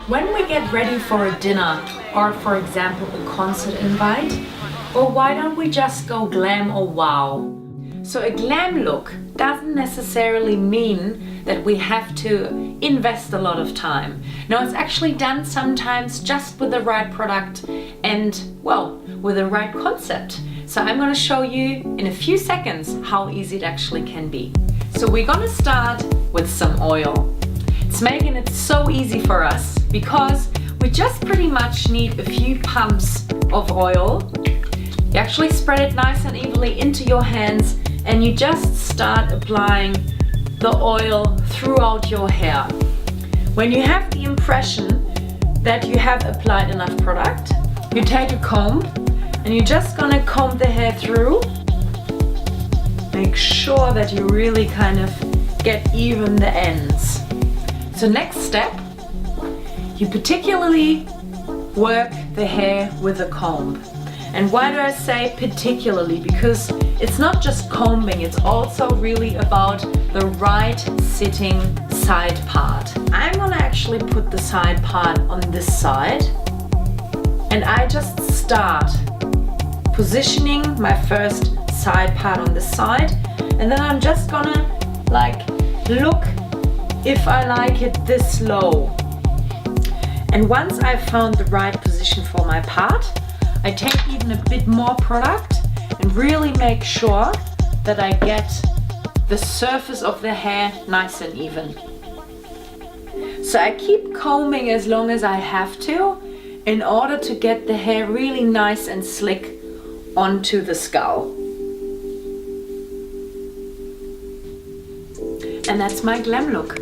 When we get ready for a dinner or, for example, a concert invite, or why don't we just go glam or wow? So a glam look doesn't necessarily mean that we have to invest a lot of time. No, it's actually done sometimes just with the right product and, well, with the right concept. So I'm going to show you in a few seconds how easy it actually can be. So we're going to start with some oil. It's making it so easy for us because we just pretty much need a few pumps of oil. You actually spread it nice and evenly into your hands and you just start applying the oil throughout your hair. When you have the impression that you have applied enough product, you take a comb and you're just gonna comb the hair through. Make sure that you really kind of get even the ends. So next step, you particularly work the hair with a comb. And why do I say particularly? Because it's not just combing, it's also really about the right sitting side part. I'm gonna actually put the side part on this side and I just start positioning my first side part on the side, and then I'm just gonna look if I like it this low. And once I've found the right position for my part, I take even a bit more product and really make sure that I get the surface of the hair nice and even. So I keep combing as long as I have to in order to get the hair really nice and slick onto the skull. And that's my glam look.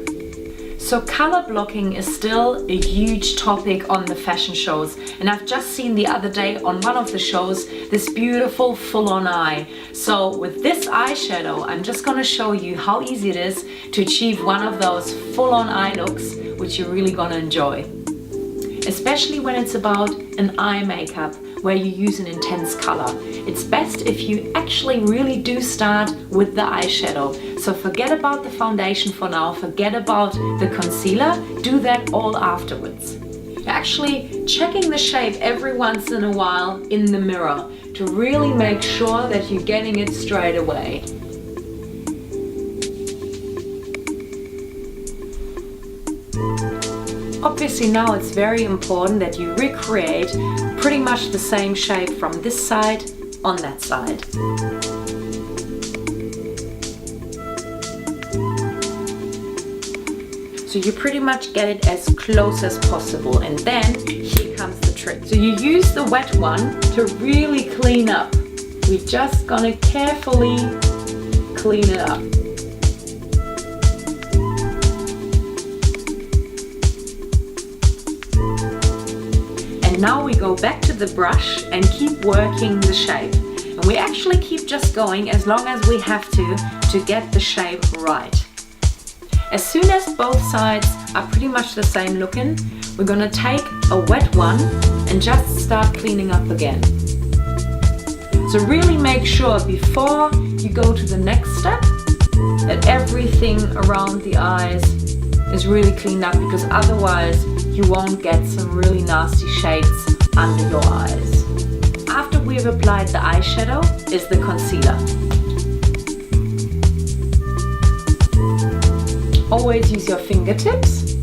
So color blocking is still a huge topic on the fashion shows, and I've just seen the other day on one of the shows this beautiful full-on eye. So with this eyeshadow I'm just gonna show you how easy it is to achieve one of those full-on eye looks which you're really gonna enjoy. Especially when it's about an eye makeup where you use an intense color. It's best if you actually really do start with the eyeshadow. So forget about the foundation for now, forget about the concealer, do that all afterwards. You're actually checking the shape every once in a while in the mirror to really make sure that you're getting it straight away. Obviously now it's very important that you recreate pretty much the same shape from this side on that side. So you pretty much get it as close as possible, and then here comes the trick. So you use the wet one to really clean up. We're just gonna carefully clean it up. Now we go back to the brush and keep working the shape. And we actually keep just going as long as we have to get the shape right. As soon as both sides are pretty much the same looking, we're gonna take a wet one and just start cleaning up again. So really make sure before you go to the next step that everything around the eyes is really cleaned up, because otherwise you won't get some really nasty shades under your eyes. After we've applied the eyeshadow is the concealer. Always use your fingertips.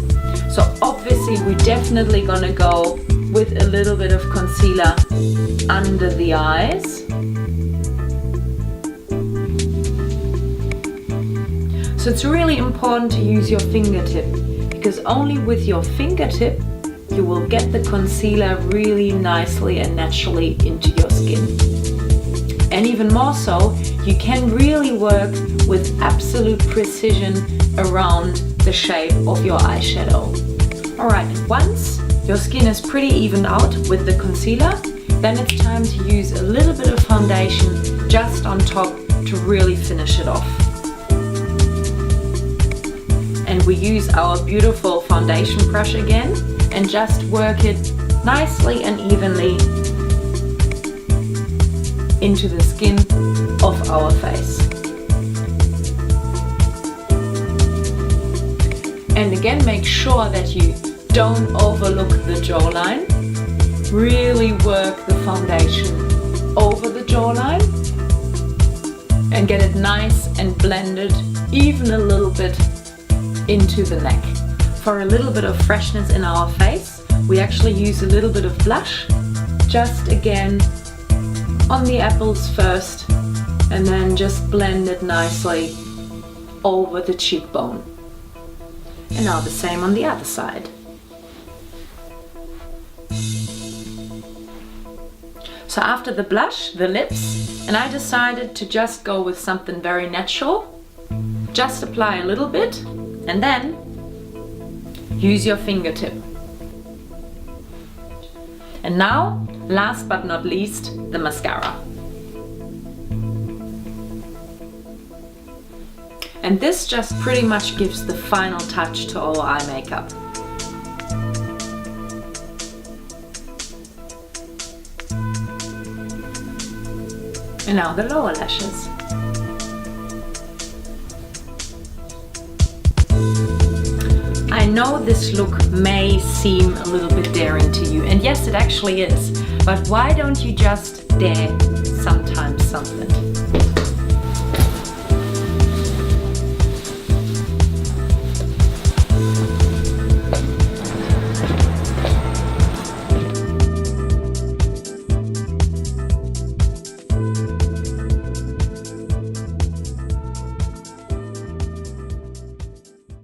So obviously we're definitely gonna go with a little bit of concealer under the eyes. So it's really important to use your fingertip, because only with your fingertip you will get the concealer really nicely and naturally into your skin. And even more so, you can really work with absolute precision around the shape of your eyeshadow. Alright, once your skin is pretty evened out with the concealer, then it's time to use a little bit of foundation just on top to really finish it off. And we use our beautiful foundation brush again and just work it nicely and evenly into the skin of our face. And again, make sure that you Don't overlook the jawline. Really work the foundation over the jawline and get it nice and blended, even a little bit into the neck. For a little bit of freshness in our face, we actually use a little bit of blush, just again on the apples first, and then just blend it nicely over the cheekbone. And now the same on the other side. So after the blush, the lips, and I decided to just go with something very natural. Just apply a little bit and then use your fingertip. And now, last but not least, the mascara. And this just pretty much gives the final touch to our eye makeup. And now the lower lashes. I know this look may seem a little bit daring to you, and yes, it actually is, but why don't you just dare sometimes something?